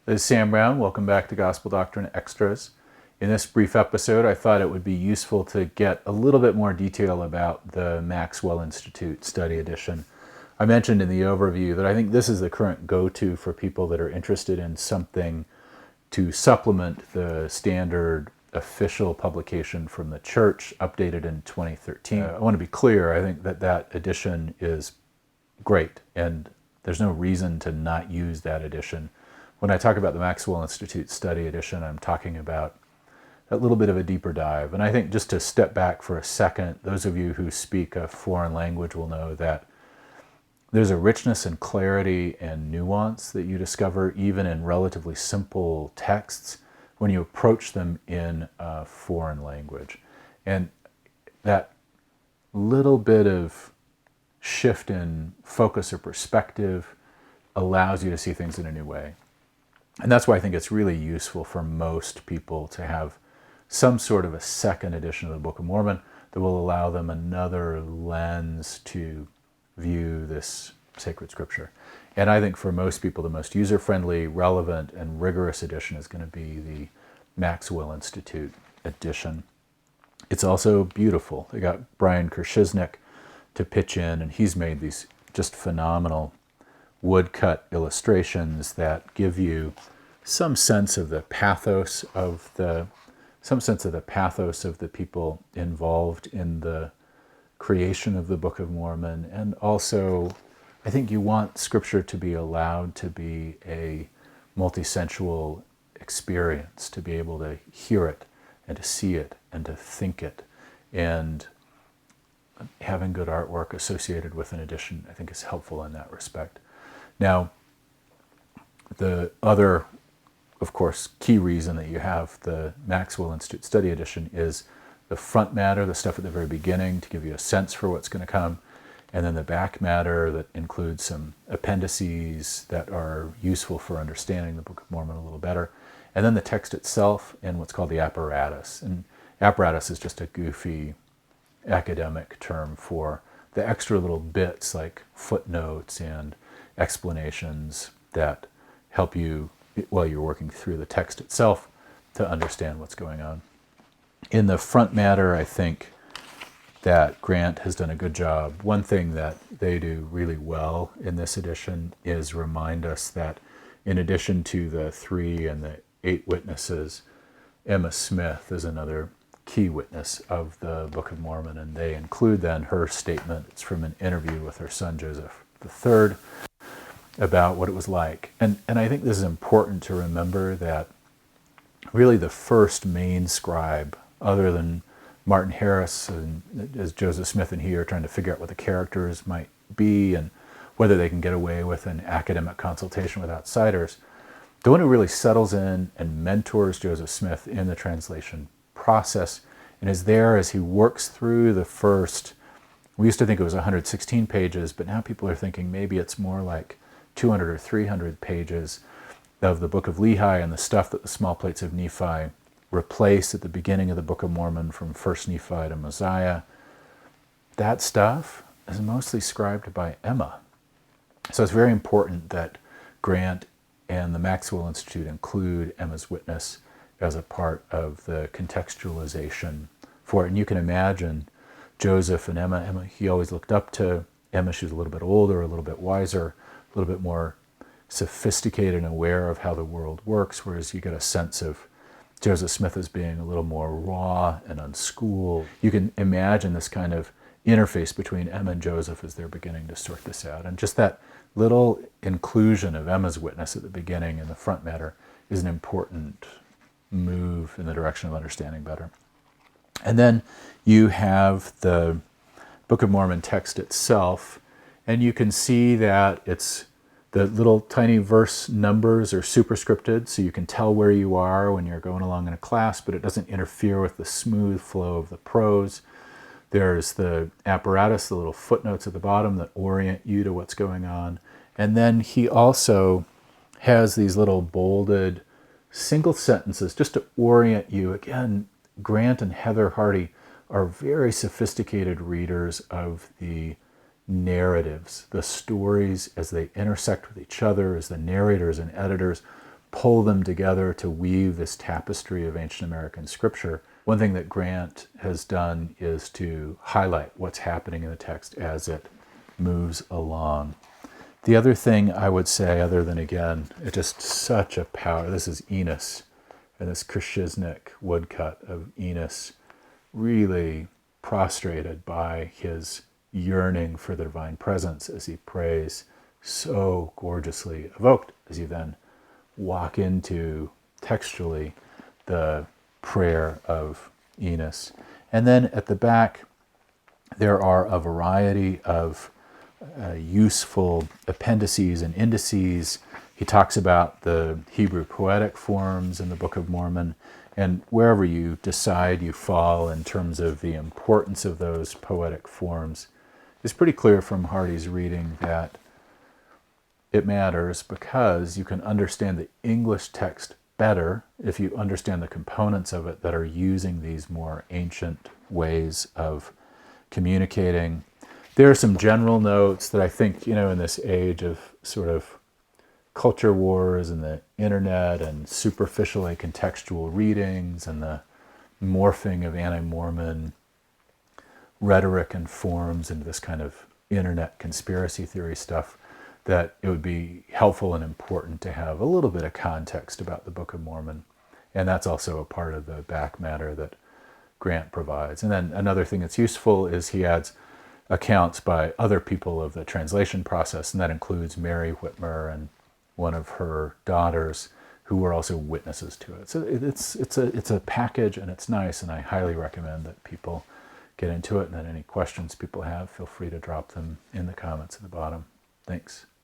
This is Sam Brown. Welcome back to Gospel Doctrine Extras. In this brief episode, I thought it would be useful to get a little bit more detail about the Maxwell Institute Study Edition. I mentioned in the overview that I think this is the current go-to for people that are interested in something to supplement the standard official publication from the church, updated in 2013. I want to be clear, I think that edition is great, and there's no reason to not use that edition. When I talk about the Maxwell Institute Study Edition, I'm talking about a little bit of a deeper dive. And I think just to step back for a second, those of you who speak a foreign language will know that there's a richness and clarity and nuance that you discover even in relatively simple texts when you approach them in a foreign language. And that little bit of shift in focus or perspective allows you to see things in a new way. And that's why I think it's really useful for most people to have some sort of a second edition of the Book of Mormon that will allow them another lens to view this sacred scripture. And I think for most people, the most user-friendly, relevant, and rigorous edition is going to be the Maxwell Institute edition. It's also beautiful. They got Brian Kershiznik to pitch in, and he's made these just phenomenal woodcut illustrations that give you some sense of the pathos of the people involved in the creation of the Book of Mormon. And also, I think you want Scripture to be allowed to be a multisensual experience, to be able to hear it and to see it and to think it. And having good artwork associated with an edition, I think, is helpful in that respect. Now, the other, of course, key reason that you have the Maxwell Institute Study Edition is the front matter, the stuff at the very beginning to give you a sense for what's going to come, and then the back matter that includes some appendices that are useful for understanding the Book of Mormon a little better, and then the text itself and what's called the apparatus. And apparatus is just a goofy academic term for the extra little bits like footnotes and explanations that help you while you're working through the text itself to understand what's going on. In the front matter, I think that Grant has done a good job. One thing that they do really well in this edition is remind us that in addition to the 3 and the 8 witnesses, Emma Smith is another key witness of the Book of Mormon, and they include then her statement. It's from an interview with her son Joseph III about what it was like. And I think this is important to remember that really the first main scribe, other than Martin Harris, and as Joseph Smith and he are trying to figure out what the characters might be and whether they can get away with an academic consultation with outsiders, the one who really settles in and mentors Joseph Smith in the translation process and is there as he works through the first, we used to think it was 116 pages, but now people are thinking maybe it's more like 200 or 300 pages of the Book of Lehi and the stuff that the small plates of Nephi replace at the beginning of the Book of Mormon from 1st Nephi to Mosiah. That stuff is mostly scribed by Emma. So it's very important that Grant and the Maxwell Institute include Emma's witness as a part of the contextualization for it. And you can imagine Joseph and Emma, he always looked up to Emma. She was a little bit older, a little bit wiser, a little bit more sophisticated and aware of how the world works, whereas you get a sense of Joseph Smith as being a little more raw and unschooled. You can imagine this kind of interface between Emma and Joseph as they're beginning to sort this out. And just that little inclusion of Emma's witness at the beginning in the front matter is an important move in the direction of understanding better. And then you have the Book of Mormon text itself, and you can see that it's the little tiny verse numbers are superscripted, so you can tell where you are when you're going along in a class, but it doesn't interfere with the smooth flow of the prose. There's the apparatus, the little footnotes at the bottom that orient you to what's going on. And then he also has these little bolded single sentences just to orient you. Again, Grant and Heather Hardy are very sophisticated readers of the narratives, the stories as they intersect with each other, as the narrators and editors pull them together to weave this tapestry of ancient American scripture. One thing that Grant has done is to highlight what's happening in the text as it moves along. The other thing I would say, other than, again, it's just such a power, this is ENOS, and this Krishiznik woodcut of ENOS, really prostrated by his yearning for the divine presence as he prays, so gorgeously evoked as you then walk into textually the prayer of ENOS. And then at the back, there are a variety of useful appendices and indices. He talks about the Hebrew poetic forms in the Book of Mormon, and wherever you decide you fall in terms of the importance of those poetic forms, it's pretty clear from Hardy's reading that it matters because you can understand the English text better if you understand the components of it that are using these more ancient ways of communicating. There are some general notes that I think, in this age of sort of culture wars and the internet and superficially contextual readings and the morphing of anti-Mormon rhetoric and forms into this kind of internet conspiracy theory stuff, that it would be helpful and important to have a little bit of context about the Book of Mormon. And that's also a part of the back matter that Grant provides. And then another thing that's useful is he adds accounts by other people of the translation process, and that includes Mary Whitmer and one of her daughters who were also witnesses to it. So it's a package, and it's nice, and I highly recommend that people get into it. And then any questions people have, feel free to drop them in the comments at the bottom. Thanks.